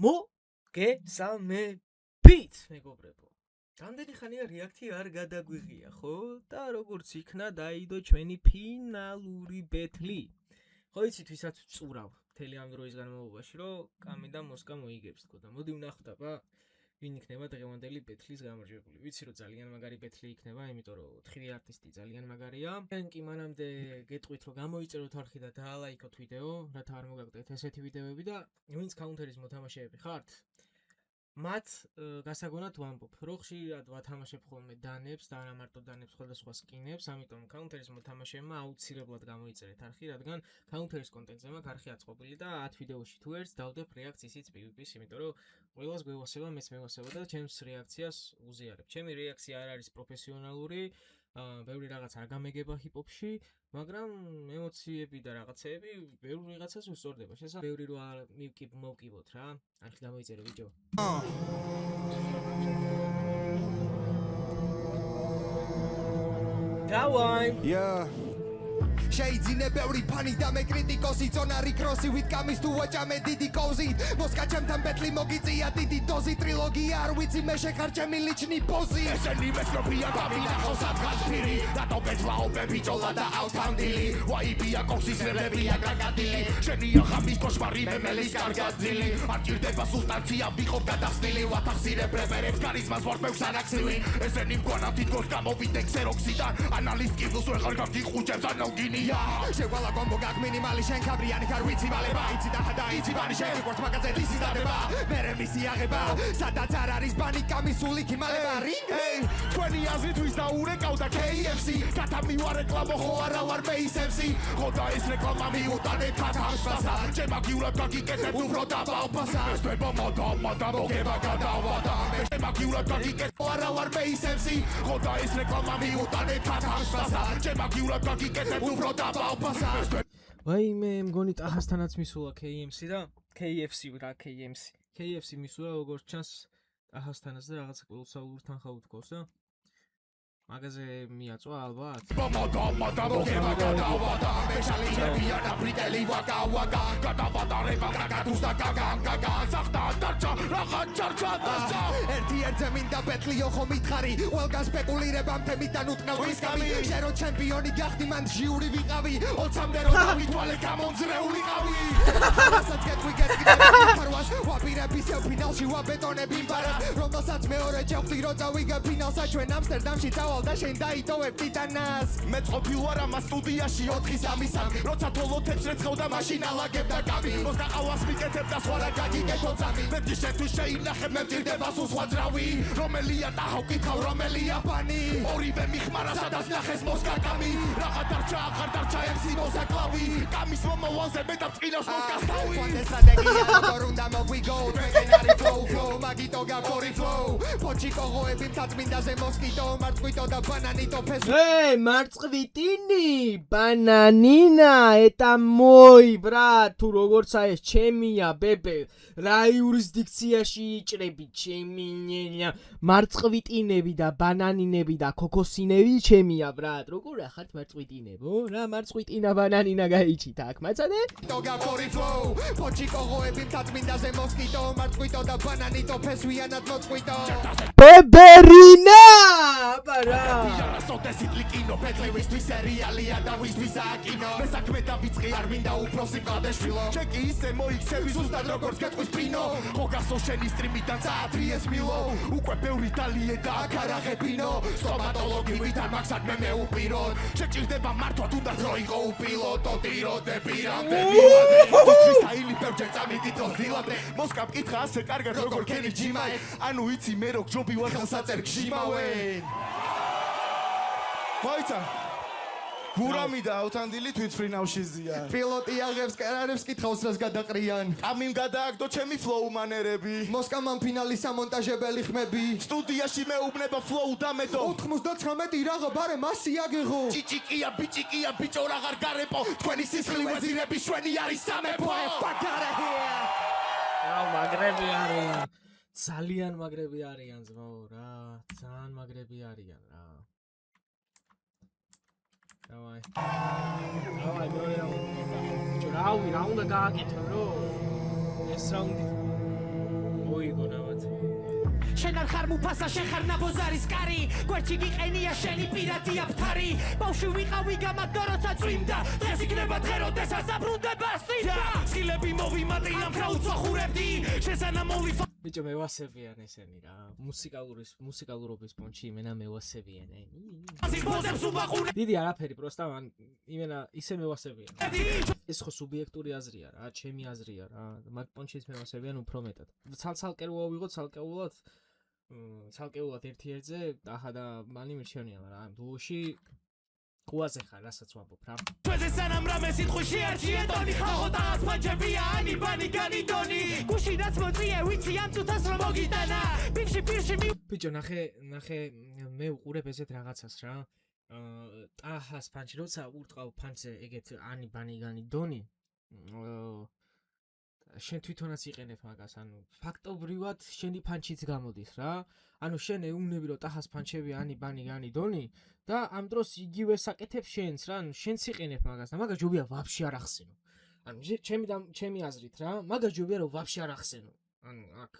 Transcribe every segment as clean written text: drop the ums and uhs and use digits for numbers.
მოგესალმებით, მეგობრებო. რამდენი ხანია რეაქტი არ გადაგვიღია, ხო? და როგორც იქნა დაიდო ჩვენი ფინალური ბეთლი. ხო იცით, ვისაც ვწურავ მთელი ამ დროის განმავლობაში, რომ კამი და მოსკა მოიგებს თქო და მოდი ვნახოთ აბა ვინ იქნება დღევანდელი ბეთლის გამარჯვებული. ვიცი რომ ძალიან მაგარი ბეთლი იქნება, იმიტომ რომ 4 არტისტი ძალიან მაგარია. ან კი მანამდე გეტყვით რომ გამოიწეროთ არხი და დაალაიქოთ ვიდეო, რათა არ მოგაგტეთ ესეთი ვიდეოები და ვინც კაუნტერის მოთამაშეები ხართ, მათ გასაგონად ვამბობ, რომ ხშირად ვათამაშებ ხოლმე დანებს და არა მარტო დანებს, სხვადასხვა სკინებს, ამიტომ კაუნტერის მოთამაშეებმა აუცილებლად გამოიწერეთ არხი, რადგან კაუნტერის კონტენტზე მაქვს არხი აწყობილი და 10 ვიდეოში თუ ერთს დავდებ რეაქციისიც PvP-ს, იმიტომ რომ ყველას გვევასება, მეც მევასება და ჩემს რეაქციას უზიარებ. ჩემი რეაქცია არ არის პროფესიონალური, ბევრი რაღაც არ გამეგება ჰიპ-ჰოპში, მაგრამ ემოციები და რაღაცეები ბევრი ვიღაცას უსწორდება. შესაძლოა ბევრი რო მოვკიბოთ რა. არხი გამოიწერე ბიჭო. დავაი. შეიძინე ბევრი ფანი და მე კრიტიკოსი ზონარი კროსი ვით კამის თუ ვაჭამე დიდი კოზით მოსკა ჩემთან ბეთლი მოგიწია დიდი დოზი ტრილოგია არ ვიცი მე შეხარჯემი ლიჩნი პოზი ესენი მესროფია გამინახო სადღაც ფირი დატოვეთ ვაობები ჯოლა და აუტანდილი ვაიბია კოქსის რებია გაგადილი შენია ხამის კოშმარი მემელის კარგაძილი არ ჭირდება სულტანცია ვიყო გადახსნილი ვათახსირებ რეპერებს კარიზმას ვარდმევს ანაქსივი ესენი მგონა თითქოს გამოვიდე ქსეროქსიდან ანალიზ კიბლს ვეღარ გაგიხუჭებს ანალგინი შეგვალა კომბო გაკ მინიმალი შენ ქაბრიანი ხარ ვიცი ვალება იცი და ხადა იცი ბანი შენ როგორც მაგაზე ისი დადება მერე მისი აღება სადაც არ არის ბანი კამისული ქიმალება რინგ თქვენი აზრით ვის დაურეკავდა KFC კატამივა რეკლამო ხო არა ვარ მეისემსი ხო და ეს რეკლამა მიუტანეთ თამაშსა შემაგიულად გაგიკეთებ უფრო დაბალბასა ეს თვება მადა მოგება გადავადა შემაგიულად გაგიკეთებ არა ვარ მეისემსი ხო და ეს რეკლამა მიუტანეთ თამაშსა შემაგიულად გაგიკეთებ უფრო ვაი მე მგონი ტახასთანაც მისულა KMC და KFC რა KFC მისულა როგორც ჩანს ტახასთანაც და რაღაცა კოლოსალურთან ხაუთქოს და მაგაზე მიაწვა ალბათ მადა მოგება გადავადა მეშალიებია და ბრიტელი ვაკა გადავადარება კაკატუს და კაკა სახტა დარჩა რაღაც ჩარჩა ერთი ერთზე მინდა ბეთლიო ხო მითხარი ყველგან სპეკულირებამ თემიდან უტყნავ ვისკამი შერო ჩემპიონი გახდი მან ჟიური ვიყავი 20-მდე რო დავითვალე გამონძრეულიყავი რასაც გეტყვი ფარვას ვაპირები სევ ფინალში ვაბეტონები მბარა რომელსაც მეორე ჯევხდი რო წავიგე ფინალსა ჩვენ ამსტერდამში წავალ და შენ დაიტოვებ ტიტანას მე ყოფილ ვარ ამ სტუდიაში 4-3 როცა თოლოთებს რეცხავდა მაშინ ალაგებდა კამი მოსკა ყავას მიკეთებ და სხვა რა გაგიკეთო წამი მე შეთვი შეინახებ მე მძირდება სულ სხვა ძრავი რომელია ტახავ კითხავ რომელია ფანი ორივე მიხმარა სადაც ნახეს მოსკა კამი რაღა დარჩა ახარ დარჩა MC მოსაკლავი კამის მომავალზე მე დავწყინავს მოსკას თავი ფანტესტრატეგია როგორ უნდა მოგვიგო ტრენარი flow მაგიტო გაკორი flow პოჩი კოღოები მთაწმინდაზე მოსკიტო მარწყვიტო და ბანანიტო ფესო მარწყვიტინი ბანანინა eta moi brat თუ როგორც აეს ჩემია ბებე რა იურისდიქციაში იჭრები ჩემინენა მარწყვიტინები და ბანანინები და ქოქოსინები ჩემია ბრატ როგორ ახართ მარწყვიტინებო რა მარწყვიტინა ბანანინა გაიჩით აქ მაცადე გაკორი flow პოჩი კოღოები მთაწმინდაზე მოსკიტო მარწყვიტო და ბანანიტო ფესვიანად მოწყვიტო ბებერინა აბარა სოტესიტლი კინო ბეთლევისთვის სერიალია და ვისთვის აკინო მე საქმე დავიწყე არ მინდა უფროსი მყადეშვილო ჩეკი ისე მოიქცევი ზუსტად როგორც გეტყვის პრინო ხო გასო შენი სტრიმიდან წაათრიეს მილო უკვე ბევრი დალიე და აქ არ აღებინო სტომატოლოგი ვითარ მაგ საქმე მეუპიროთ შეჭირდება მართვა თუნდაც რო იყო უპილოტო ტიროდები რამდენი ვისთვის აილი ბევრჯერ წამიკითხოს დილამდე მოსკა მკითხა ასე კარგად როგორ ქენი ჯიმაე ანუ იცი მე რო ჯობი ვარ ხელსაწერ გჟიმავენ Მოიცა გურამი და ავთანდილი თვითფრინავში ზიან პილოტი აღებს კერარებს კითხავს რას გადაყრიან კამიმ გადააგდო ჩემი ფლოუ მანერები მოსკამან ფინალის ამონტაჟებელი ხმები სტუდიაში მეუბნება ფლოუ დამედო 99 რაღა ბარე მასი აგეღო ჭიჭიკია ბიჭიკია ბიჭო რაღარ გარეპო თქვენი სისხლი ვეზირები შვენი არის სამეფო ფაკარაჰია რა მაგრები არიან ძალიან მაგრები არიან ზმაო რა ძალიან მაგრები არიან რა Давай. Давай, რა უნდა გააკეთო რო ეს რაუნდი შენ არ ხარ მუფასა შენ ხარ ნაბოზარის კარი გვერდში გიყენია შენი პირადია ფთარი ბავშვი ვიყავი გამაგდო როცა წვიმდა დღეს იქნება დღე როდესაც დაბრუნდება სინდა სკილები მოვიმატე ამ ქრაუდს ვახურებდი შესანამოვი ბიჭო მე ვასებიან ესენი რა მუსიკალურობის პონჩი იმენა მე ვასებიან დიდი არაფერი პროსტა მან იმენა ისე მე ვასებიან ეს ხო სუბიექტური აზრია რა ჩემი აზრია რა მაგ პონჩის მე ვასებიან უფრო მეტად ცალკე რო ავიღოთ ცალკეულად ერთ-ერთზე აჰა და მანი მირჩენია რა დუოში ყუაზე ხარ რასაც ვამბობ რა ჩვენზე სანამ რამე სიტყვი შეარჩიე ტონი ხახო და ასმაჯებია ანი ბანი განიდონი გუში რაც მოწიე ვიცი ამ წუთას რომ მოგიტანა პირში ბიჭო ნახე მე უყურებ ესეთ რაღაცას რა ტაჰას ფანჩი როცა ურტყავ ფანჩზე ეგეთ ანი ბანი განიდონი შენ თვითონაც იყენებ მაგას ანუ ფაქტობრივად შენი ფანჩიც გამოდის რა ანუ შენ ეუბნები რომ ტაჰას ფანჩები ანი ბანი განიდონი და ამ დროს იგივე საკეთებს შენს რა ანუ შენც იყენებ მაგას და მაგას ჯობია ვაფშე არ ახსენო ანუ ჩემი აზრით რა მაგას ჯობია რომ ვაფშე არ ახსენო ანუ აქ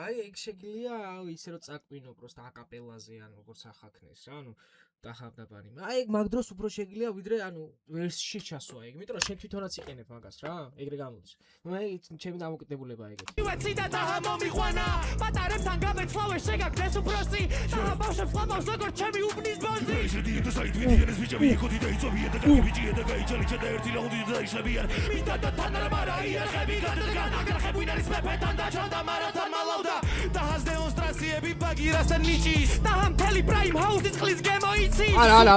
აი ეგ შეგიძლია ისე რომ წაკვინო პროსტა აკაპელაზე ანუ როგორც ახაქნეს რა ანუ ტაჰაბდაბანი აი ეგ მაგ დროს უფრო შეგიძლია ვიდრე ანუ ვერსში ჩასვა ეგ იმიტომ რომ შენ თვითონაც იყენებ მაგას რა ეგრე გამოდის მე ჩემი დამოკიდებულება ეგეთი ვეცი და ტაჰა მომიყვანა პატარებთან გამეცლავე შეგაგდეს უფროსი ტაჰა ბავშვებს ყავს როგორც ჩემი უბნის ბოზი შედიეთ საიტვიდიანეს ბიჭები იკოდი და იწოვიეთ და გიბიჭიეთ და გაიჭალიჩა და ერთი რაუნდი და ისლებიან მიდა და თანრაბარა იახები გადადგან აგრახები არის მეფეთან და ჩანდა მარათან მალავდა ტაჰას დემონსტრაციები ბაგირასთან ნიჭის ტაჰა მთელი პრაიმ ჰაუსის წყლის გემოი არა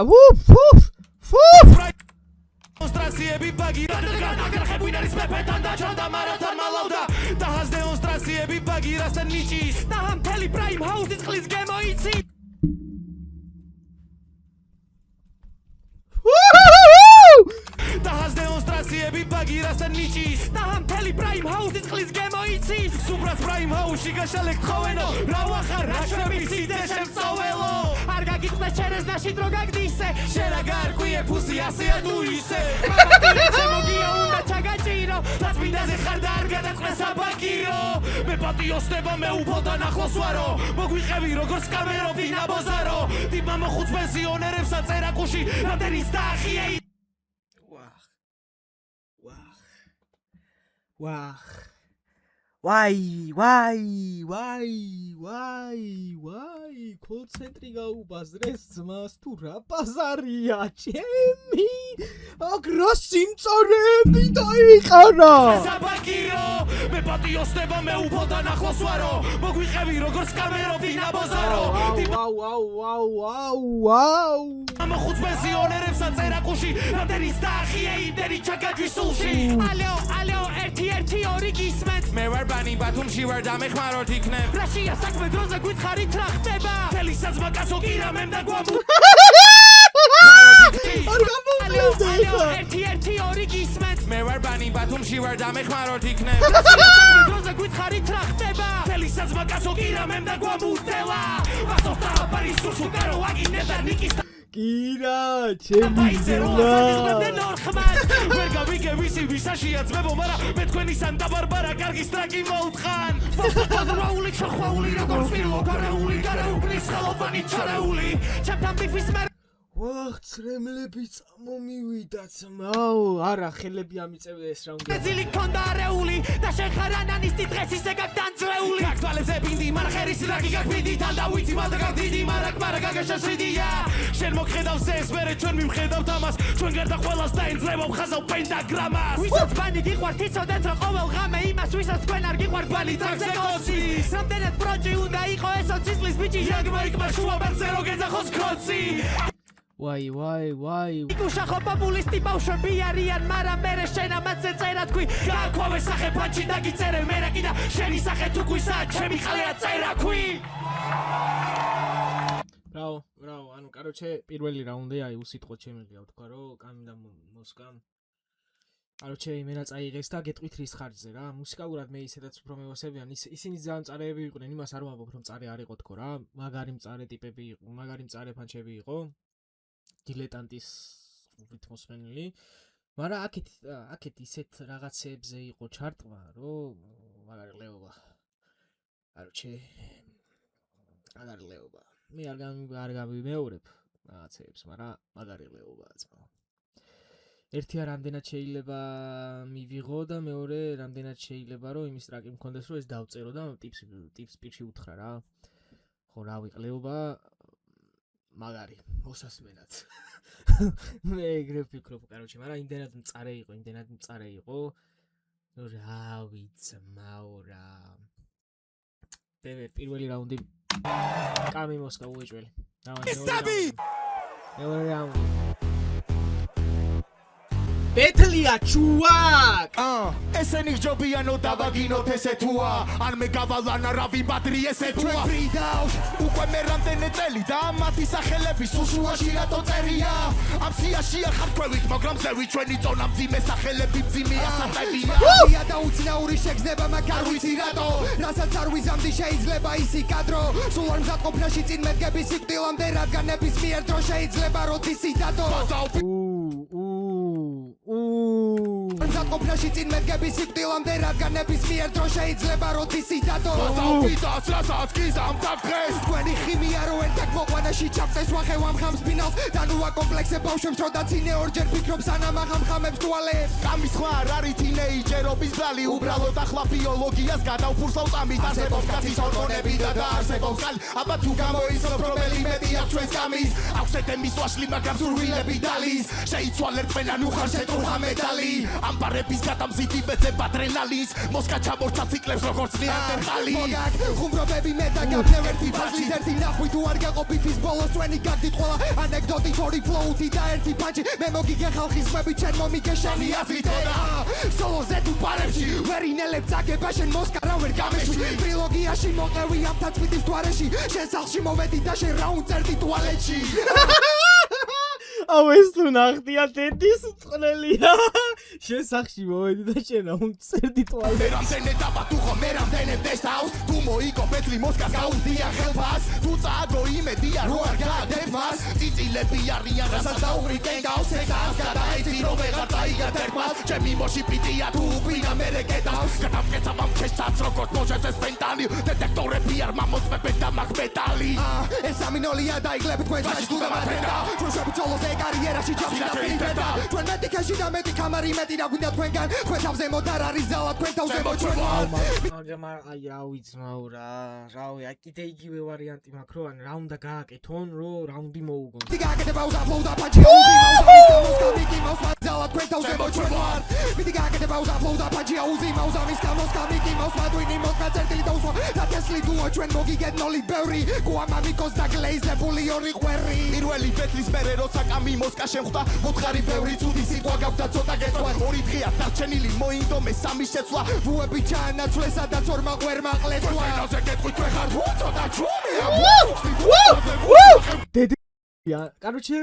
დემონსტრაციები ბაგირასთან აგრახები არის მეფეთან და ჩანდა მარათან მალავდა ტაჰას დემონსტრაციები ბაგირასთან ნიჭის ტაჰა მთელი პრაიმ ჰაუსის წყლის გემოიცი ტაჰას დემონსტრაციები ბაგირასთან ნიჭის ტაჰა მთელი პრაიმ ჰაუსის წყლის გემოიცის სუბრას პრაიმ ჰაუსში გაშალեք ხოვენო რა ვახარ რა შემიციდე შემწოველო არ გაგიწყდეს ჩერეზნაში დრო გაგდისე შენ რა გარკვიე ფუსი ასეა თუ ისე მოგია უნდა ჩაგაჭირო დაწმინდაზე ხარ და არ გადაწყდეს აბაკირო მე პატიოსნება მე უფალთან ახლოს ვარო მოგვიყევი როგორც კამერო დინაბოზარო დიმა მოხუც პენსიონერებს აწერაკუში რამდენიც დაახია ვაი კონცენტრი გაუბაზრეს ძმას თუ რა ბაზარია ჩემი აგრა სიმწორები დაიყარა საბაკირო მე პატიოსნება მე უფალთან ახლოს ვარო მოგვიყევი როგორც კამერო დინაბოზარო ვაუ მოხუც პენსიონერებს აწერაკუში რამდენიც დაახია იმდენი ჩაგაჯვის სულში ალეო 1-2 გისმენთ მე ვარ ბანი ბათუმში ვარ და მეხმაროთ იქნებ რაშია საქმე დროზე გითხარით რა ხდება თელისაც მაკაცო კირამემ და გვამუ ალეო 1-2 გისმენთ მე ვარ ბანი ბათუმში ვარ და მეხმაროთ იქნებ რაშია საქმე დროზე გითხარით რა ხდება თელისაც მაკაცო კირამემ და გვამუდელა ვასოხტა პარიზს უკარო აგინებ და ნიკის კირა ჩემი ზელა ვერ გავიგე ვისი ვისაშია ძმებო მარა მე თქვენისან დაბარბარა კარგი სტრაკი მოუთხან ფოსტოდრაული ჩახვაული როგორც პირველ გარაული ხალოფანი ჩარეული ჩემთან ბიფის მე ვახ ცრემლები წამომივიდა ძმაო არა ხელები ამიწევდა ეს რაუნდი ძილი ქონდა არეული და შენ ხარ ანანისტი დღეს ისე გაგდანძრეული გაგთვალებზე ბინდი მარა ხერის რაგი გაგბიდი თან და ვიცი მალდა გაგდიდი მარა გაგაშაშიდია შენ მოგხედავს ეს მერე ჩვენ მივხედავთ ამას ჩვენ გარდა ყველას დაინძრებო ხაზავ პენტაგრამას ვისაც ბანი გიყვართ იცოდეთ რომ ყოველ ღამე იმას ვისაც თქვენ არ გიყვართ ბანი ტრაქზე კოცის რამდენად პროჯი უნდა იყო ეს ოცისლის ბიჭი იაგმა იქმა შუა ბერზე რო გეძახოს კოცი ვაი იკუშახო პოპულისტი ბავშვები არიან მაგრამ მერე შენ ამაზე წერა თქვი გააქვავე სახე ფანჩი დაგიწერე მე რა კიდა შენი სახე თუ ქვისა ჩემი ხალია წერა ქვი ბრავო ანუ კაროჩე პირველი რაუნდი აი უსიტყვოდ შემიძლია ვთქვა რომ კამი და მოსკა კაროჩე იმენა წაიღეს და გეტყვით რის ხარჯზე რა მუსიკალურად მე ისედაც უფრო მევასებიან ისინი ძალიან მწარეები იყვნენ იმას არ ვამბობ რომ მწარე არ იყო თქო რა მაგარი მწარე ტიპები იყო მაგარი მწარე ფანჩები იყო დილეტანტის რითმოსმენელი მაგრამ აქეთ ისეთ რაღაცებზე იყო ჩარტყმა რომ მაგარი ყლეობა კაროჩე მაგარი ლეობა. მე არ გამიმეორებ რაღაცებს, მაგრამ მაგარი ლეობაა ძმა. ერთი რამდენად შეიძლება მივიღო და მეორე რამდენად შეიძლება რომ იმის ტრაკი მქონდეს რომ ეს დავწერო და ტიპს პირში უთხრა რა. ხო რა ვიყლეობა მაგარი მოსასმენად. მე ეგრე ვფიქრობ, კაროჩე, მაგრამ იმდენად მწარე იყო. რა ვიცმაო რა. პირველი რაუნდი კამი მოსკა უეჭველი. მეორე რაუნდი. ბეთლია ჩუაკ! ესენი ჯობიანო დავაგინოთ ესე თუა ან მე გავალან არავინ ბადრი ესე თუა ფრიდავს უკვე მე რამდენი წელი და მათი სახელები სუშუაში რატო წერია ამ სიაშია ხარქვევით მაგრამ ზევი ჩვენი წონა მძიმე სახელები მძიმეა საწებია ია და უცნაური შეგზნება მაგარ ვიცი რატო რასაც არ ვიზამდი შეიძლება ისი კადრო სულ არ მზადყოფნაში წინ მედგები სიკვდილამდე რადგან ნებისმიერ დრო შეიძლება როდისი დადო მზადყოფნაში წინ მედგები სიკვდილამდე რადგან ნებისმიერ დრო შეიძლება როდისი დადო ვიზას რასაც გიზამ დაგხეს თქვენი ხიმია რო ერთად მოყვანაში ჩავწეს ვახევამ ხამს ფინალს და ნუ აკომპლექსე ბავშვებს როდა წინე ორჯერ ფიქრობ სანამ აღამ ხამებს თვალებს კამის ხმა არ არის თინეიჯერობის ბრალი უბრალოდ ახლა ბიოლოგიას გადავფურსავ წამით არსებობს კაცის ჰორმონები და დაარსებობს ხალ აბა თუ გამოიცნობ რომელი მეტი აქვს ჩვენს კამის აქვს ეთემის ვაშლი მაგრამ სურვილები დალის შეიცვალ ერთმენა ნუ ხარ შეტრუხა მეტალი ამბარების გადამზიდი ვეცებ ადრენალინს მოსკა ჩამორჩა ციკლებს როგორც ნეანდერტალი მოგაკ ხუმრობები მე და გაბნევ ერთი ფაშლის ერთი ნახვი თუ არ გაყოფით ის ბოლოს ჩვენი გაგდით ყველა ანეკდოტი თორი ფლოუთი და ერთი პანჩი მე მოგიგე ხალხის ხმები ჩემ მომიგე შენი აზრით და სოლოზე თუ პარებში ვერინელებ წაგება შენ მოსკა რა ვერ გამეშვი ტრილოგიაში მოყევი ამ თაცმიდის თვარეში შენ სახლში მოვედი და შენ რაუნდ წერდი ტუალეტში აუ ეს თუ ნახდია დედის წყნელია შენ სახში მოვედი და შენ რაუნდ წერდი ტუალეტში მე რამდენი დაბა თუ ხო მე რამდენი დესტავს თუ მოიგო პეტლი მოსკას გაუზდია ხელფას თუ წააგო იმედია რო არ გააგებ მას წიწილები არიან რასაც დაუღრიკენ გავს ეკავს გადაიცი რომ ვეღარ წაიგად ერკვას ჩემი მოში პიტია თუ უპინა მერე კეტავს გადავკეცავ ამ ქეშსაც როგორც მოჟეს ეს ფენტანი დეტექტორები არ მამოწმებენ და მაგ მეტალი ეს ამინოლია დაიგლებ თქვენ საჩ თუ დამატრენდა ჩვენ შეფიცოლოს კარიერაში ჩავშიდაფილი და თქვენ მეტი ქეში და მეტი კამარი მეტი რა გვინდა თქვენგან თქვენ თავზე მოდ არ არის ზალა თქვენ თავზე მოჩვენა მაგრამ აი რა ვიცმაო რავი აი კიდე იგივე ვარიანტი მაქვს რო ან რა უნდა გააკეთონ რო რაუნდი მოუგონ დიგაკეთება უზაფლოუდა პანჩი აუზი გამოსკამიკი მოსვაძალა თქვენ თავზე მოჩვენა მიდი გაკეთება უზაფლოუდა პანჩი აუზი მაუზამის გამოსკამიკი მოსვადვინი მოსკაწერტილი და უსვა და თესლი დუო ჩვენ მოგიგეთ ნოლი ბევრი გუამამიკოს და გლეიზებული ორი ყვერი პირველი პეტლის მერე როცა კამი მოსკა შემხვდა მოთხარი ბევრი ცუდი სიტყვა გაქვთ ცოტა გეტყვა ორი დღეა დარჩენილი მოინდომე სამი შეცვლა ვუები ჩაანაცვლეს სადაც ორმა ყვერმა ყლეცვა ენაზე გეტყვით თქვენ ხართ ცოტა ჩუმია დედია კაროჩე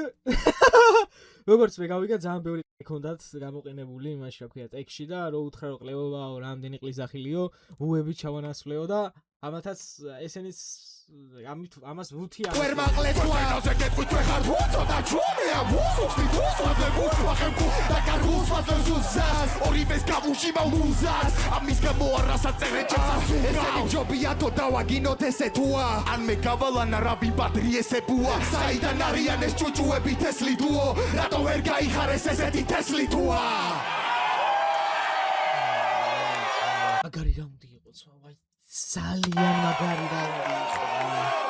როგორც მე გავიგა ძალიან ბევრი ქონდათ გამოყენებული იმაში რა ქვია ტექსში და რო უთხრა რომ ყლევაო რამდენი ყლის ახილიო ვუები ჩავანაცვლეო და ამათაც ესენის ამას ვუთია ყვერმა ყლეცვა ენაზე გეტყვით თქვენ ხართ ცოტა ჩუმია და კარგულს ვაზრზუზას ორივეს გავუჟიმა მუზას ამის გამო არასა წერე ჩემს ესენი ჯობია თო დავაგინოთ ესე თუა ან მე გავალან არავინ ბადრი ესე ბუა საიდან არიან ეს ჭუჭუები თესლი დუო რატო ვერ გაიხარეს ესეთი თესლი თუა მაგარი რაუნდი იყო ცვა ძალიან მაგარი რაუნდი იყო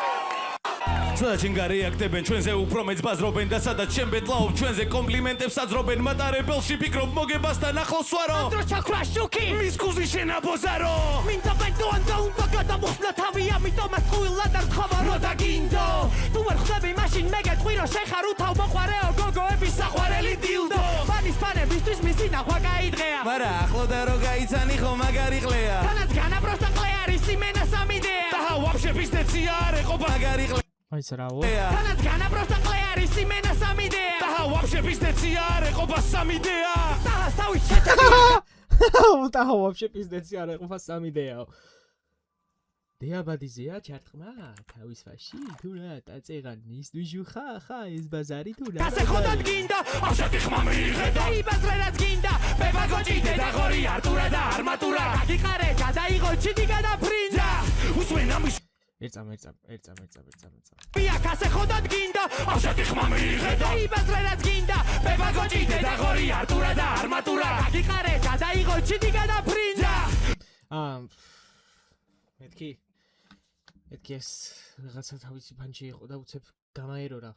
სადაც შენ გარეაქტებენ ჩვენზე უფრო მეც ბაზრობენ და სადაც შენ ბეთლაობ ჩვენზე კომპლიმენტებს აძრობენ მატარებელში ფიქრობ მოგებასთან ახლოს ვარო ანდრო ჩაქრა შუქი მის კუზი შენ აბოზარო მინდა ბედოან და უნდა გადამოხსნა თავი ამიტომ ეს ხუილად არ ხავა რო დაგინდო თუ ვერ ხვდები მაშინ მე გეტყვი რომ შენ ხარ უთავ მოყვარეო გოგოების საყვარელი დილდო მანის ფანებისთვის მისი ნახვა გაიდღეა მარა ახლო და რო გაიცანი ხო მაგარი ყლეა თანაც განა პროსტა ყლე არის იმენა სამიდეა და ვაფშე ბიზნესია არ ეყობა მაგარი ყლე აიც რაო თანაც განა პროსტა ყლე არის იმენა სამიდეა და ვაფშე ბიზნესია არ ეყობა სამიდეა და თავის შეჭები და ვაფშე ბიზნესი არ ეყობა სამიდეა დიაბადიზეა ჩარტყმა თავის ფაში თუ რა დაწეღანის დუჟუხა ხა ეს ბაზარი თუ რა ასე ხოდად გინდა ასეთი ხმა მიიღედა დაიბაზრე რაც გინდა ბებაგოჭი დედაღორი არტურა და არმატურა გიყარე გადაიღო ჩიტიკა და ფრინდა უსმენ ამის ერწამ. Ia case ხოდად გინდა ასეთი ხმა მიიღედა იბაზრე რაც გინდა პეპაგოჭი დედაღორი არტურა და არმატურა გიყარე გადაიღო ჩიტი გადაფრინდა მეთქი ეს რაღაცა თავისი ფანჩი იყო და უცებ გამაერორა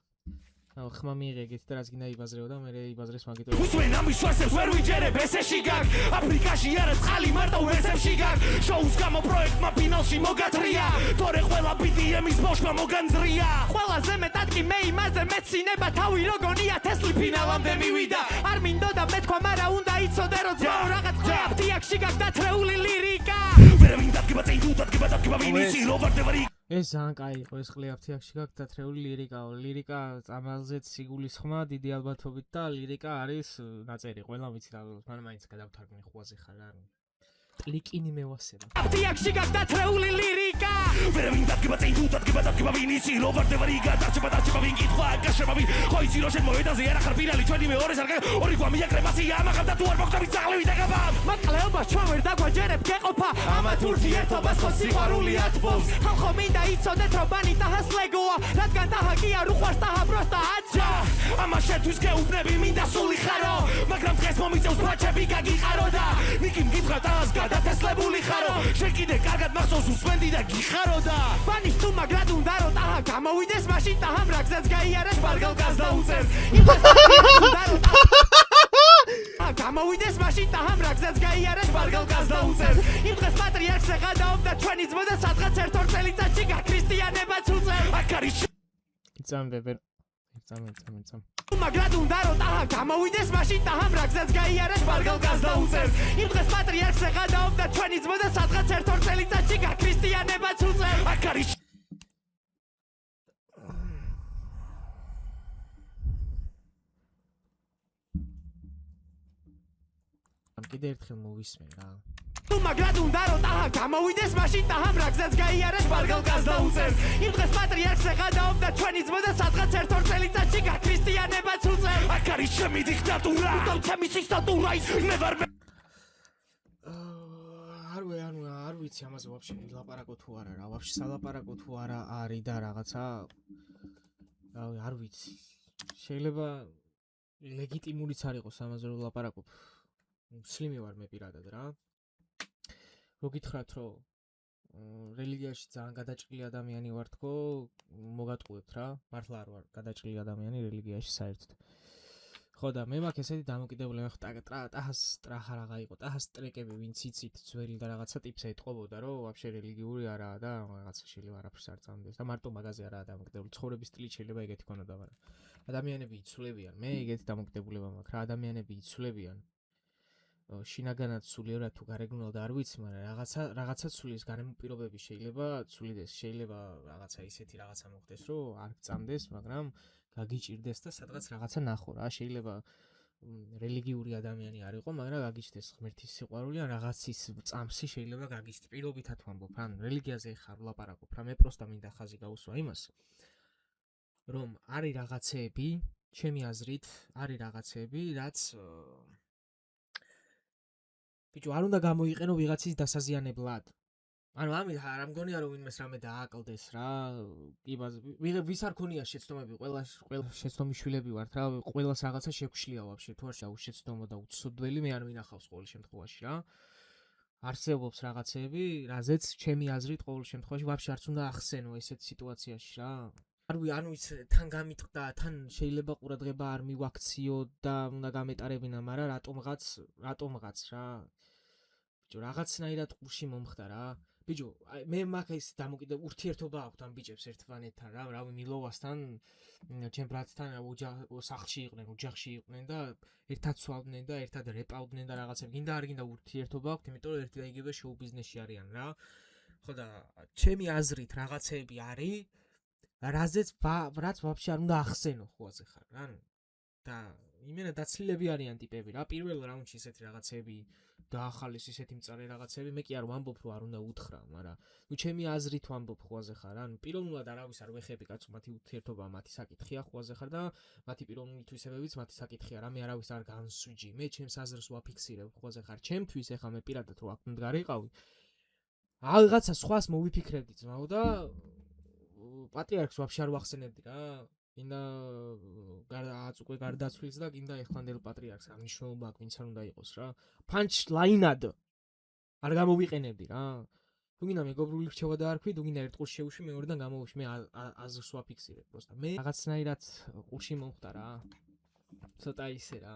ხმა მიიღე ეგეთ და რაც გინდა იბაზრეო და მე იბაზრეს მაგიტო უსმენ ამის შორსებს ვერ ვიჯერებ ესეში გაგ აფრიკაში არა წყალი მარტო ვესებში გაგ შოუს გამო პროექტმა ფინალში მოგათრია თორე ყველა BDM-ის ბოშმა მოგანძრია ყველაზე მეტად კი მე იმაზე მეცინება თავი როგორია თესლი ფინალამდე მივიდა არ მინდოდა მეთქვა მაგრამ უნდა იცოდე რომ ძმაო რაღაც აფთიაქში გაგდათრეული ლირიკა ვერ მინდა წინ თუ დადგება ვინისი რო ვარდევარი ეს ძალიან კაი იყო ეს ყლე აფთიაქში გაგდათრეული ლირიკა წამალზეც სიგულის ხმა დიდი ალბათობით და ლირიკა არის ნაწერი ყველა ვიცი რა მაგრამ მაინც გადავთარგმნი ხუაზე ხარ რა კლიკინი მევასება აფთიაქში გაგდათრეული ლირიკა ვერ მინდა წინ თუ დადგება ვინისი რო ვარდევარი გადარჩება ვინ კითხვა გაშება ვინ ხო იცი რომ შენ მოედაზე არა ხარ ფინალი ჩვენი მეორე სარგე ორი გვამია კრემასია ამაღამ და თუ არ მოგწევი ძაღლები დაგაბა მაკლეობა ჩვენ ვერ დაგვაჯერებ გეყოფა ამა თურთი ერთობას ხო სიყვარული ათბობს ხალხო მინდა იცოდეთ რომ ბანი ტაჰას ლეგოა რადგან ტაჰა კი არ უყვარს ტაჰა პროსტა აჯა ამა შენთვის გეუბნები მინდა სული ხარო მაგრამ დღეს მომიწევს ბაჩები გაგიყარო და ნიკი მკითხა ტაჰას გადათესლებული ხარო შენ კიდე კარგად მახსოვს უსმენდი და გიხარო და ბანის თუ მაგრად უნდა რომ ტაჰა გამოვიდეს მაშინ ტაჰამ რაგზაც გაიარეს პარგალკას და უწევს იმ დღეს უნდა რომ გამოვიდეს მაშინ ტაჰამ რაგზაც გაიარეს პარგალკას და უწევს იმ დღეს პატრიარქს ეღადაობდა ჩვენი ძმა და სადღაც ერთ-ორ წელიწადში გაქრისტიანებაც უწევს აქ არის იწამდებენ მაგრად უნდა რომ ტაჰა გამოვიდეს მაშინ ტაჰამ რაგზაც გაიარეს პარგალკას და უწევს იმ დღეს პატრიარქს ეღადაობდა ჩვენი ძმა და სადღაც ერთ-ორ წელიწადში გაქრისტიანებაც უწევს აქ არის კიდე ერთხელ მოვისმენ რა თუ მაგრად უნდა რომ ტაჰა გამოვიდეს მაშინ ტაჰამ რაგზაც გაიარეს პარგალკას და უწევს იმ დღეს პატრიარქს ეღადაობდა ჩვენი ძმა და სადღაც ერთ-ორ წელიწადში გაქრისტიანებაც უწევს აქ არის ჩემი დიქტატურა უთო ჩემი სისტატურა ის მე ვარ არ ვიცი ამაზე ვაფშე ლაპარაკო თუ არა რა ვაფშე სალაპარაკო თუ არა არის და რაღაცა არ ვიცი შეიძლება ლეგიტიმურიც არ იყოს ამაზე რომ ლაპარაკობ მუსლიმი ვარ მე პირადად რა მოგითხრათ რომ რელიგიაში ძალიან გადაჭრილი ადამიანი ვარ თქო მოგატყუებთ რა მართლა არ ვარ გადაჭრილი ადამიანი რელიგიაში საერთოდ ხო და მე მაქვს ესეთი დამოკიდებულება ხო ტაჰას ტრაჰა რაღა იყო ტაჰას ტრეკები ვინც იცით ძველი და რაღაცა ტიპს ეთყობოდა რომ ვაფშე რელიგიური არაა და რაღაცა შეიძლება არაფერს არ წამდეს და მარტო მაგაზე არაა დამოკიდებული ცხოვრების სტილი შეიძლება ეგეთი ქონოდა მაგრამ ადამიანები იცვლებიან მე ეგეთი დამოკიდებულება მაქვს რა ადამიანები იცვლებიან შინაგანად სულიერად თუ გარეგნულად არ ვიცი მაგრამ რაღაცა ცulis გარემო პირობები შეიძლება ცulides შეიძლება რაღაცა ისეთი რაღაცა მოხდეს რომ არ გწამდეს მაგრამ გაგიჭირდეს და სადღაც რაღაცა ნახო რა შეიძლება რელიგიური ადამიანი არ იყო მაგრამ გაგიჭდეს ღმერთის სიყვარული ან რაღაცის წამსი შეიძლება გაგიჭდე პირობითად ვამბობ ან რელიგიაზე ხარ ვლაპარაკობ რა მე პროსტა მინდა ხაზი გაუსვა იმას რომ არის რაღაცეები ჩემი აზრით არის რაღაცეები რაც ბიჭო არ უნდა გამოიყენო ვიღაცის დასაზიანებლად. ანუ ამით არ მგონია რომ ვინმეს რამე დააკლდეს რა. ვის არ ქონია შეცდომები, ყველა შეცდომიშვილები ვართ რა. ყველას რაღაცა შეგვშლია ვაფშე თუ არ შეცდომა და უცოდველი მე არ მინახავს ყოველ შემთხვევაში რა. არსებობს რაღაცეები, რაზეც ჩემი აზრით ყოველ შემთხვევაში ვაფშე არც უნდა ახსენო ესეთ სიტუაციაში რა. ანუ ის თან გამიტყდა, თან შეიძლება ყურადღება არ მივაქციო და უნდა გამეტარებინა, მაგრამ რატომღაც რა. ბიჭო, რაღაცნაირად ყურში მომხდა რა. ბიჭო, მე მაქვს ეს დამოკიდებული ურთიერთობა აქვს ამ ბიჭებს ერთმანეთთან რა, რავი მილოვასთან, ჩემ ბრატთან სახლში იყვნენ, ოჯახში იყვნენ და ერთად ცვალდნენ და ერთად რეპავდნენ და რაღაცები. გინდა არ გინდა ურთიერთობა აქვს, იმიტომ რომ ერთი და იგივე შოუ ბიზნესში არიან რა. ხო და ჩემი აზრით რაღაცეები არის რაზეც რაც ვაფშე არ უნდა ახსენო ხუაზე ხარ რა და იმენა დაცლილები არიან ტიპები რა პირველ რაუნდში ესეთი რაღაცები დაახალეს ისეთი მწარე რაღაცები მე კი არ ვამბობ რომ არ უნდა უთხრა მაგრამ ნუ ჩემი აზრით ვამბობ ხუაზე ხარ რა პირველად არავის არ ვეხები კაცო მათი ურთიერთობა მათი საკითხია ხუაზე ხარ და მათი პირველი თვისებებიც მათი საკითხია რა მე არავის არ განსვიჯი მე ჩემს აზრს ვაფიქსირებ ხუაზე ხარ ჩემთვის ეხა მე პირადად რო აქ მდგარიყავი რაღაცა სხვას მოვიფიქრებდი ძმაო და პატრიარქს ვაფშე არ ვახსენებდი რა. გინდა უკვე გარდაცვლის და გინდა ეხლანდელ პატრიარქს რა მნიშვნელობა აქვს, ვინც არ უნდა იყოს რა. Punch line-ად არ გამოვიყენებდი რა. თუ გინდა მეგობრული რჩევა დაარქვი, თუ გინდა ერთ ყურს შევუშვი, მეორედან გამოვუშვი, მე აზრს ვაფიქსირებ პროსტა. მე რაღაცნაირად ყურში მომხდა რა. ცოტა ისე რა.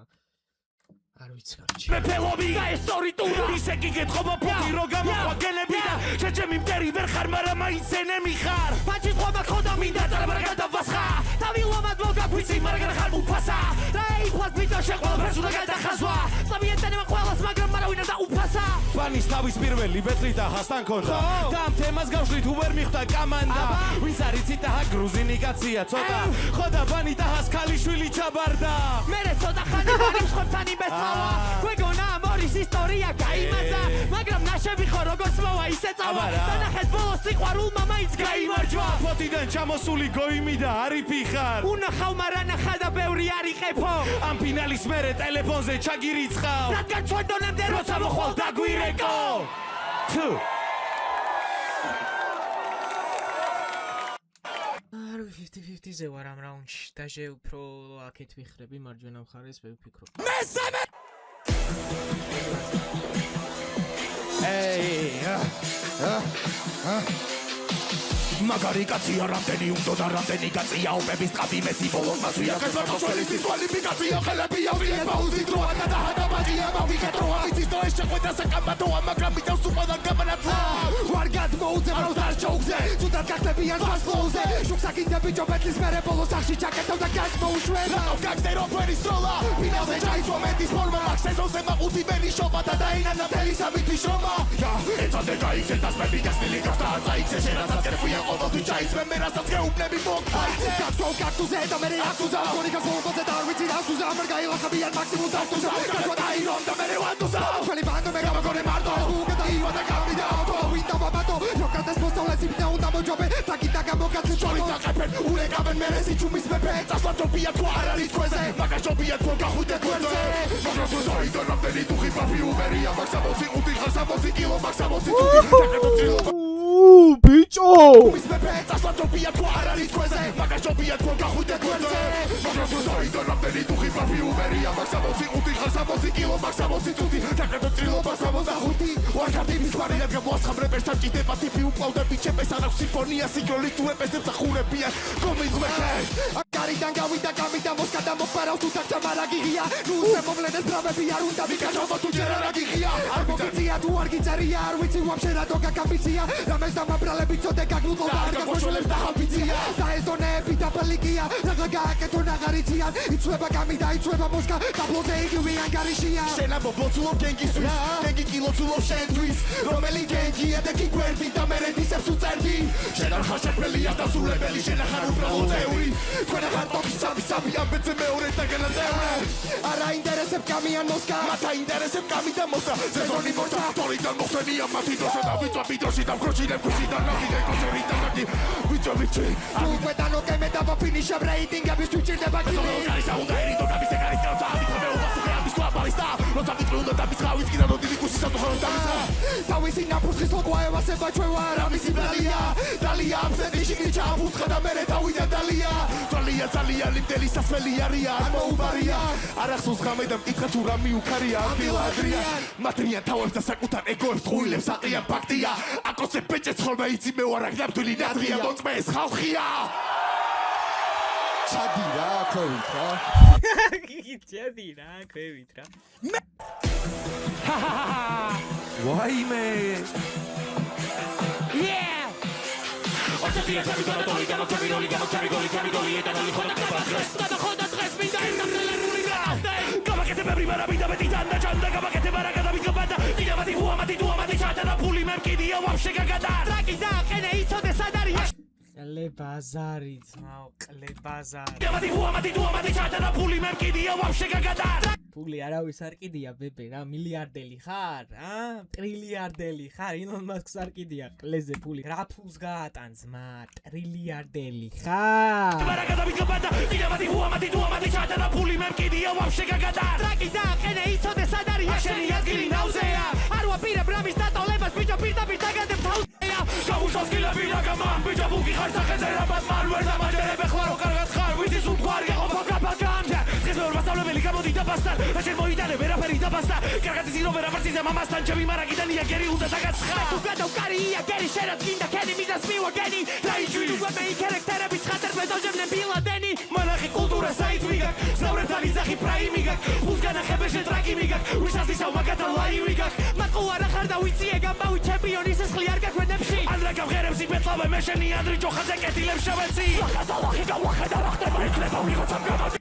არ ვიცი კარჩი. მეფელობი და ეს სწორი ტურა ისე გიგეთხოვო ფუტი რო გამოხვა გელები და შეჭემი მტერი ვერ ხარ მაგრამ მაინც ენემი ხარ Pachi ხობა ხოდა მინდა წარაბარა გადავასხა თავი ლომად მოგაგვიცი მაგრამ ხარ უფასა და იფლას ბიჭო შეყოლებს უნდა გადახაზვა წავიეტანება ყველას მაგრამ არავინ არ დაუფასა ბანის თავის პირველი ბეთლი და ჰასთან ქონდა და ამ თემას გავშლი თუ ვერ მიხვდა კამანდა ვინც არის ციტა გრუზინი კაცია ცოტა ხოდა ბანი და ჰას ქალიშვილი ჩაბარდა მერე ცოტა ხანი ბანის ხორცანი ბესავა გვეგონა ამორის ისტორია გაიმარჯვა მაგრამ ნაშები ხო როგორც მოვა ისე წავა და ნახეთ ბოლოს სიყვარულმა მაინც გაიმარჯვა ფოტიდან ჩამოსული გოიმი და არიფი ხარ უნახავ მარანახა და ბევრი არიყეფო ამ ფინალის მერე ტელეფონზე ჩაგირიცხავ რადგან ჩვენდონემდე როცა მოხვალ დაგვირეკო თუ არ 50-50-ზე ვარ ამ რაუნდში. დაჟე უფრო აქეთ ვიხრები მარჯვენა მხარეს ვფიქრობ. მესამე მაგარი კაცია რამდენი უნდა და რამდენი კაცია ოპების ტყავი მესი ბოლოს მასვია კაცმა შველის დისკვალიფიკაცია ხელები ავიე პაუზით როა და დაჰადაბაჯია მოვიკეტროა იცის და ეს შეყვედა საკამათოა მაგრამ მითავს უყადა გამანათლა ვარ გადმოუძე მრავალ ჩაუგზე ცუდად გახდებიან ფასფლოუზე შუქსაკინდა ბიჭო ბეთლის მერე ბოლოს სახში ჩაკეთავ და გას მოუშვენ რატო გაგზერო ფერის სროლა ფინალზე ჩაიწვა მეტის ფორმა აქ სეზონზე მაყუთი ბერი შობა და დაინანა მთელი სამითი შრომა ეცადე გაიქცე დასმები გასტილი გახდა წაიქცე შენასაც კერფია ყოველთვის ჩაიცვე მე რასაც გეუბნები მოგხაიცე გახსოვ კაქტუზე და მე აქტუზა გონი გასულობაზე და არ ვიცი რასუზა ამერ გაილახებიან მაქსიმუმ დავტუზა გაჩვა დაირომ და მე ვანდუზა ჩვენი ბანდო მე გამაგონე მარტო უგე დაივა და გამიდა ავტო ვინდა ბაბატო ჯოკადეს მოსწავლესი ვიდა უნდა მოჯობე თაკი და გამოგაცე ჩორი დაყეფენ ურეკავენ მე სიჩუმის მეფე წასვლა ჯობია თუ არ არის თქვენზე მაგას ჯობია თუ გახვიდე თქვენზე მაგრამ თუ ზოიდო რამდენი დუხი ბაფი უბერია მაქსამოსი 5 ხარ 60 კილო მაქსამოსი თუთი დაკეტო წილო ბიჭო მის მეფე წასვლა ჯობია თუ არ არის თქვენზე მაგას ჯობია თუ გახვიდე თქვენზე მაგრამ თუ ზოიდო რამდენი დუხი ბაფი უბერია მაქსამოსი 5 ხარ 60 კილო მაქსამოსი თუთი დაკეტო წილო 65 ვარქარტი მის გვარი რადგან მოსხამრებეს ჩაჭიდება ტიპი უკლავდები ჩემეს არ აქვს სიმფონია სიგროლი თუ ეპესებს ახურებიან კომიზმეთე აკარიდან გავიდა გამიდა მოსკადა მოფარავს თუ დაგჭა მარაგიღია ნუ ზემოვლენეს ბრამები არ უნდა ვიკაჭავო თუ ჯერ არაგიღია არ მოგიწია თუ არ გიწერია არ ვიცი ვაფშე რატო გაკამბიცია რამეს დამაბრალები წოდე გაგულყო და არ გაგოშველებს და ხალბიცია და ეს დონეები დაბალიკია რაღა გააკეთო ნაღარიციან იცვება გამიდა იცვება მოსკა დაბლოზე იგივე ანგარიშია შენა ბობლოცულო გენგისთვის გენგი კილოცულო შენთვის რომელი გენგია და კი გვერდი და მე რედისებს უწერდი შენა ხარ შეფელია და სულებელი შენა ხარ უბრალოდ წევრი თქვენ ხარ ტოპის სამი ამბეცე მეორე და განაწევრე არა ინტერესებს გამიან მოსკა მათ აინტერესებს გამიდა მოსკა სეზონი მოჭა თორიდან მოხდენია მათი დროშა და ვიწვა ბიდროში და ვქროჩილებ ქუჩიდან ნახი და კოშორი და ნაკი ვიწი უყვეტანო კემე და ვაფინიშებ რეიტინგების თუჭირდება კიდე არის აუნდა ერიდო გამის ეგარის კაცა ამითრე უბასუხე ამის კვაბალისტა როცა ვიწრი უნდა და ვიცხავიც კიდე ნო დიდი კუსი სათუხარო დამისა თავისი ნაფუსხის ლოგო ევასება ჩვევა რამისი ბრალია დალია აბსენიში ჩააფუთხა და მერე თავიდან დალია ძალიან ლიმდელი სასველი არიან მოუბარია არ ახსოვს ღამე და მკითხა თუ რა მიუქარია ადგილადრია მატრიან თავებს და საკუთარ ეგოებს ხუილებს აყრიან ფაქტია აკოცე ბეჭეც ხოლმე იცი მე ვარ აქ ნამდვილი ნადრია მოწმე ეს ხალხია ჩადი რა ქვევით რა ჩადი რა ქვევით რა ვაიმე Oczekuję, że mi to roli, gamoczami roli, jeden oli choda kres Kada choda stres, mi daj na tyle ruli raste Gama que te me primera vida me titanda chanda Gama que te baragada mi kapanda Dina mati huwa mati tuwa mati chata Na puli memkidia wapshe gagadar Traki da, kene iso de sadari ყლე ბაზარი ძმაო ყლე ბაზარი Dina mati huwa mati tuwa mati chata Na puli memkidia wapshe gagadar ფული არავის არ კიდია ბებე რა მილიარდელი ხარ ტრილიარდელი ხარ ილონ მასკს არ კიდია ყლეზე ფული რა ფულს გაატან ძმა ტრილიარდელი ხარ Baragada mi kapanda Dina mati huwa mati tuwa mati chata Na puli memkidia wapshe gagadar Traki da, kene iso de sadari Asheni adgili nauzea Arwa pire bramis tato lebas bicho pirta pirta gadem tauzea გამუშავს გილები და გამან ბიჭო ბუქი ხარ სახეზე რაბად მან ვერ დამაჯერებ ეხლა რო კარგად ხარ ვიცი სულ გვარი ეყოფა გაბაგან დღეს მეორე მასწავლებელი გამოდი და ბასთან და შენ მოიტანე ვერაფერი და ბასთან კარგად იზირო ვერაფერზე მამასთან ჩემი მარაგიდან იაგერი უნდა დაგაცხა თუ გადავკარი იაგერი შენაც გინდა კენი მიზას მივაგენი დაიჭვი უკვე მე იქერექტერები ცხადერ ბედოჟებნე ბილადენი მანახი კულტურა საით მიგაკ ზავრებთან იზახი პრაი მიგაკ ფულგანახები შენ ტრაკი მიგაკ ვისასისავ მაგათა ლაი ვიგაკ მაკუ არა ხარ და ვიციე გამბავი ჩემპიონის სისხლი არ გაქვენებში ანდრა გამღერებს იბეთლავე მე შენი ანდრი ჯოხაძე კეთილებს შევეცი ლახატალახი გავახედა რა ხდება იქნება ვიღაცამ გამადი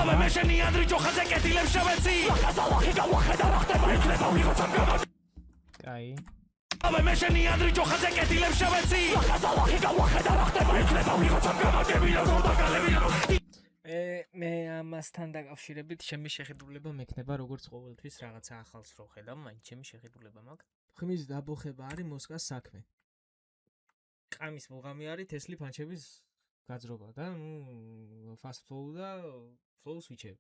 აბა მე შენი ანდრი ჯოხაძე კეთილებს შევეცი ლახატალახი გავახედა რა ხდება იქნება ვიღაცამ გამადი კაი აბა მე შენი ანდრი ჯოხაძე კეთილებს შევეცი ლახატალახი გავახედა რა ხდება იქნება ვიღაცამ გამაგები და დაგალები მე ამასთან დაკავშირებით ჩემი შეხედულება მექნება როგორც ყოველთვის რაღაცა ახალს რო ხედავ, მაინც ჩემი შეხედულება მაქვს. ხმის დაბოხება არის მოსკას საქმე. ყამის მუღამი არის თესლი ფანჩების გაძრობა და fast flow და flow switch-ები.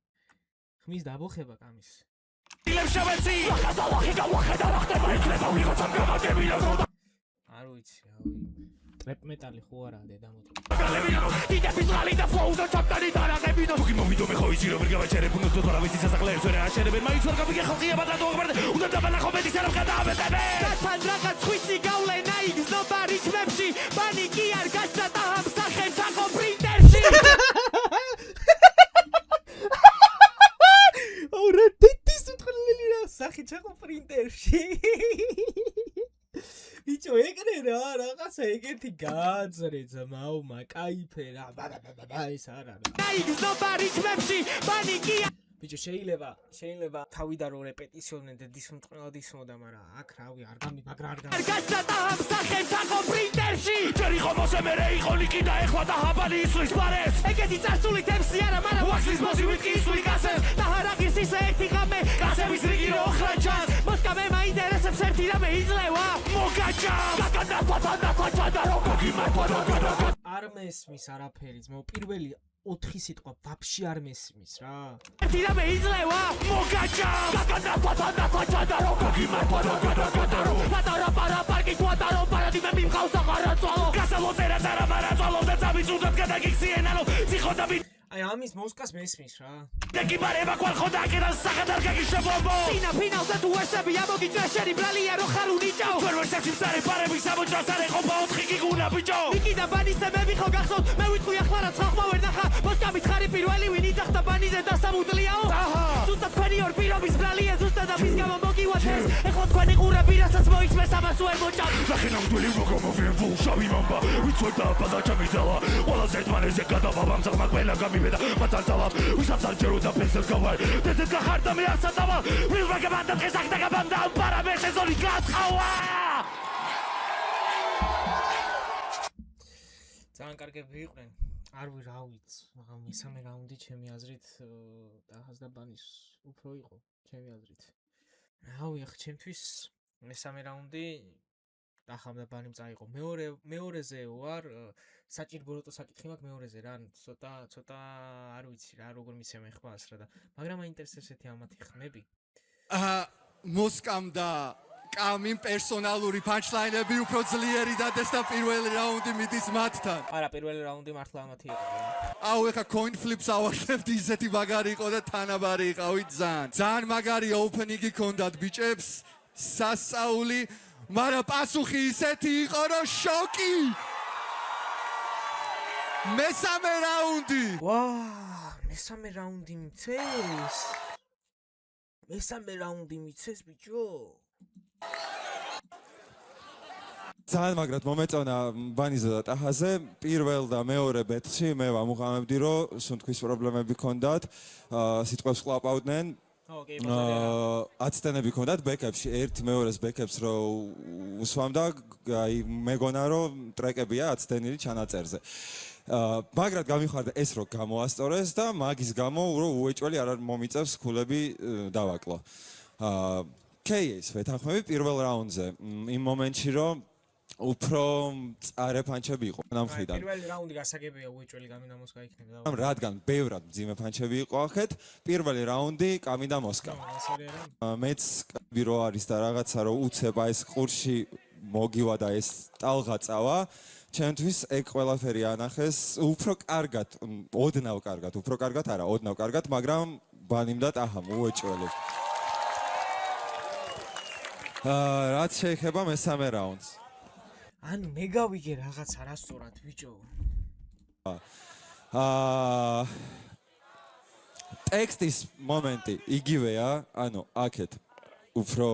ხმის დაბოხება ყამის. კეთილებს შევეცი ლახატალახი გავახედა რა ხდება იქნება ვიღაცამ გამაგები და არ ვიცი, ტრეპ მეტალი ხო არა დედამოწმე. დიდების ღალი და ფლოუზე ჩაპტანი დარაღებინო თუკი მოვიდო მე ხო იცი რომ ვერ გავაჩერებ უნდა თორა ვიცი სასახლეებს ვერ აჩერებენ მაინც ვერ გავიგე ხალხია და დოღმერდე უნდა დაბანახო მეტის არ გადააბეთებე გათან რაღაც ხვიცი გავლენა იგზნობა რითმებში პანიკი არ გაჩნდა ტაჰამ სახენ ჩახო პრინტერში ორა დეთის უთხრელი რა სახი ჩახო პრინტერში ბიჭო ეგრე რა რაღაცა ეგეთი გააძრე ძმაუმა კაიფე რა ეს არა რა იგზნობა რითმებში პანიკი ბიჭო შეიძლება თავიდან რო რეპეტიციონენ და დისმოტყნელად ისმოდა მაგრამ აქ რავი არ გაჩნდა ტაჰამ სახენ ჩახო პრინტერში ჯერ იყო მოსე მერე იყო ლიკი და ეხლა და ჰაბალი ისვრის პარეს ეგეთი წარსული თემსი არა მაგრამ ვაქსის მოზივით კი ისვრი გასეს ტაჰარაღის ისე ერთი ღამე გასების რიგი რო ხრანჩას მოსკა მე მაინტერესებს ერთი რამე იძლევა მოგაჭამ გაგანაფათა და რო გაგიმართვა არ მესმის არაფერი ძმაო პირველი 4 სიტყვა ვაფშე არ მესმის რა ერთი რამე იძლევა მოგაჭამ გაგანაფათა და რო გაგიმართვა პატარა პარაპარკი თვატარო პარადიმე მიმყავს აღარაწვალო გასალო წერა ზარა მარაწვალო და წავიწუდოთ გადაგიქციენალო ციხო და აი ამის მოსკას მესმის რა დაკიბარება ყვალ ხოდა კერას სახადარ გაგიშებობო ფინა ფინალზე თუ ვერსები ამოგიჭრა შენი ბრალია რო ხარ უნიჭო ვერ ვერსებში მწარე პარების ამოჭრას არ ეყოფა 4 გიგუნა ბიჭო ნიკი და ბანის თემები ხო გახსოვთ მე ვიტყვი ახლა რაც ხალხმა ვერ ნახა მოსკა მითხარი პირველი ვინ იძახდა ბანიზე და სამუდლიაო აჰა ზუსტად თქვენი ორ პირობის ბრალია ზუსტად ამის გამო მოგივათეს ეხლა თქვენი ყურები რასაც მოიწმეს ამას უერ მოჭამ ლახინამდვილი როგორ მოვიენ ბულშავი მამბა ვიცვარ და ბაზა ჩამიძალა ყველაზე ერთმანეთზე გადაბაბამ ზაღმა ყველა გამიბედა მაწალწალა ვისაც არ ჯერო და ფესელ გავარ დედეთ გახარდა მე ასაცავა ვილმა გამანდა დღეს აქ დაგაბამდა ამ პარამე სეზონი გათხავა ძალიან კარგები იყვნენ არ რა ვიცი მაგრამ მესამე რაუნდი ჩემი აზრით ტაჰას და ბანის უფრო იყო ჩემი აზრით რავი ახ ჩემთვის მესამე რაუნდი ტაჰამ და ბანიმ წაიღო მეორეზე ვარ საჭირბოროტო საკითხი მაქვს მეორეზე რა ცოტა არ ვიცი რა როგორ მიცემენ ხმას რა და მაგრამ მაინტერესებს ერთი ამათი ხმები მოსკამ და კამიმ პერსონალური პანჩლაინები უფრო ძლიერი დადეს და პირველი რაუნდი მიდის მათთან. არა, პირველი რაუნდი მართლა ამათი იყო. აუ ეხა coin flips ავახდებთ ისეთი მაგარი იყო და თანაბარი იყავით ძალიან მაგარი opening-ი ქონდათ ბიჭებს სასწაული, მაგრამ პასუხი ისეთი იყო რომ შოკი. მესამე რაუნდი. მესამე რაუნდი მიცეს? მესამე რაუნდი მიცეს ბიჭო? ძალიან მაგრად მომეწონა ბანიზე და ტაჰაზე. პირველ და მეორე ბეთში მე ვამუღამებდი, რომ სუნთქვის პრობლემები ქონდათ, სიტყვებს ყლაპავდნენ. აცტენები ქონდათ ბექებში, ერთ მეორეს ბექებს რო უსვამდა, აი მეგონა რომ ტრეკებია აცტენილი ჩანაწერზე. მაგრად გამიხარდა ეს რო გამოასწორეს და მაგის გამო რომ უეჭველი არ მომიწევს ქულები დავაკლო. KS ვეთანხმები პირველ რაუნდზე იმ მომენტში რომ უფრო წარე პანჩები იყო ნამხრიდან. პირველი რაუნდი გასაგებია უეჭველი კამი და მოსკა იქნება. რადგან ბევრად მძიმე პანჩები იყო ახეთ, პირველი რაუნდი კამი და მოსკა. მეც რო არის და რაღაცა რო უცებ აი ეს ყურში მოგივა და ეს ტალღა წავა, ჩემთვის ეგ ყველაფერი ანახეს უფრო კარგად, უფრო კარგად არა, ოდნავ კარგად, მაგრამ ბანიმდათ აჰა მოუეჭველი. რაც შეეხება მესამე რაუნდს. ანუ მე გავიგე რაღაც არასწორად ბიჭო. ტექსტის მომენტი იგივეა, ანუ აქეთ უფრო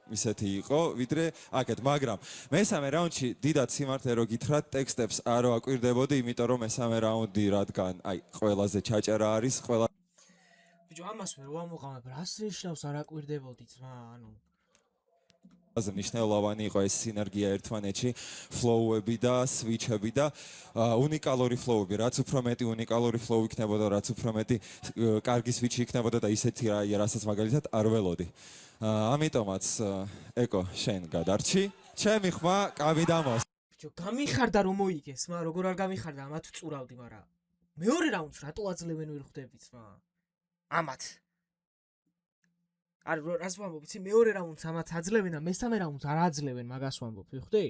ისეთი იყო, ვიდრე აქეთ, მაგრამ მესამე რაუნდში დიდად სიმართლე რო გითხრათ, ტექსტებს არ ვაკვირდებოდი, იმიტომ რომ მესამე რაუნდი რადგან აი ყველაზე ჩაჭერა არის, ბიჭო, ამას ვერ ვამოყავებ, რას ნიშნავს არ აკვირდებოდი ძმა, ანუ ყველაზე მნიშვნელოვანი იყო ეს სინერგია ერთმანეთში, ფლოუები და სვიჩები და უნიკალური ფლოუები, რაც უფრო მეტი უნიკალური ფლოუ იქნებოდა, რაც უფრო მეტი კარგი სვიჩი იქნებოდა და ისეთი რასაც მაგალითად არ ველოდი. ამიტომაც ეკო, შენ გადარჩი. ჩემი ხმა კამი დამოს. ბიჭო, გამიხარდა რომ მოიგეს, მაგრამ როგორ არ გამიხარდა, ამათ წურავდი, მაგრამ მეორე რაუნდს რატო აძლევენ ვერ ხვდები ძმა? ამათ არ რას ვამბობ, იცი მეორე რაუნდს ამათ აძლევენ და მესამე რაუნდს არ აძლევენ, მაგას ვამბობ, ვიხდი?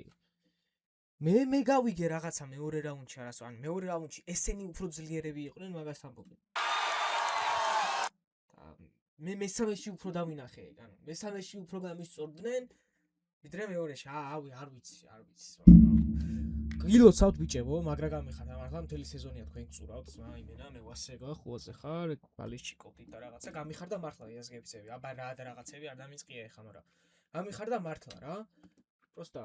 მე გავიგე რაღაცა მეორე რაუნდში არასო, ან მეორე რაუნდში ესენი უფრო ძლიერები იყვნენ, მაგას ვამბობ. მე მესამეში უფრო დავინახე, ანუ მესამეში უფრო გამისწორდნენ, ვიდრე მეორეში. არ ვიცი. გილოცავთ ბიჭებო, მაგრამ გამიხარდა, მართლა მთელი სეზონია თქვენ გწურავთ, იმენა მე ვასება, ხუაზე ხარ, ბალიშჩიკოვდით და რაღაცა გამიხარდა მართლა იაზგებიცები. აბა რა და რაღაცები არ დამიწყია ეხა, მაგრამ გამიხარდა მართლა რა. პროსტა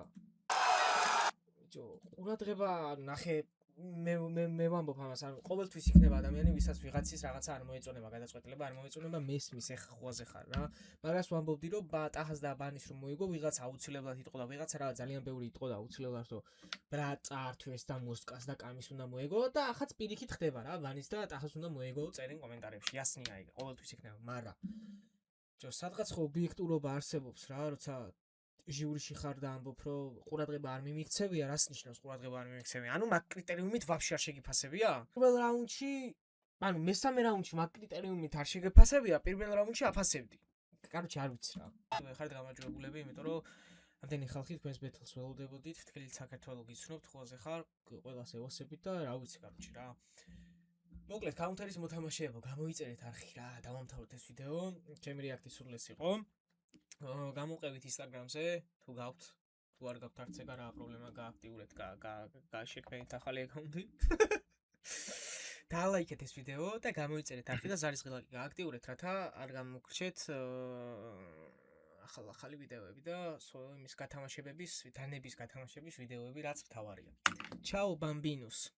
ბიჭო, ყურადღება ნახე მე ვამბობ ამას, ანუ ყოველთვის იქნება ადამიანი, ვისაც ვიღაცის რაღაცა არ მოეწონება, გადაწყვეტილება არ მოეწონება, მესმის ეხა ხუაზე ხარ რა. მაგას ვამბობდი რომ ტახას და ბანის რომ მოიგო, ვიღაცა აუცილებლად იტყო და ვიღაცა რა ძალიან ბევრი იტყო და აუცილებლად რომ ბრა წართვეს და მოსკას და კამის უნდა მოეგო და ახაც პირიქით ხდება რა, ბანის და ტახას უნდა მოეგო, წერენ კომენტარებში, ასნია ეგ, ყოველთვის იქნება, მაგრამ ჯო სადღაც ხო ობიექტურობა არსებობს რა, როცა ჟიურიში ხარ და ამბობ რომ ყურადღება არ მიმიქცევია, რას ნიშნავს ყურადღება არ მიმიქცევია? ანუ მაგ კრიტერიუმით ვაფშე არ შეგიფასებია? პირველ რაუნდში, ანუ მესამე რაუნდში მაგ კრიტერიუმით არ შეგიფასებია, პირველ რაუნდში აფასებდი. კაროჩე არ ვიცი რა. ხართ გამარჯვებულები, იმიტომ რომ ამდენი ხალხი თქვენს ბეთლს ველოდებოდით, თითქმის საქართველოს გიცნობთ, ხოლმე ხარ, ყველას ევასებით და რა ვიცი კაროჩე რა. მოკლედ კაუნტერის მოთამაშეებო, გამოიწერეთ არხი რა, დავამთავროთ ეს ვიდეო. ჩემი რეაქცია სულ ეს იყო. გამოვყევით Instagram-ზე, თუ გაქვთ, თუ არ გაქვთ არც ეგ არა პრობლემა, გააქტიურეთ, შექმნით ახალი აკაუნტი. დაალაიქეთ ეს ვიდეო და გამოიწერეთ არხი და ზარის ღილაკი გააქტიურეთ, რათა არ გამოგრჩეთ ახალი ვიდეოები და იმის გათამაშებების, დანების გათამაშების ვიდეოები, რაც მთავარია. Ciao bambinos.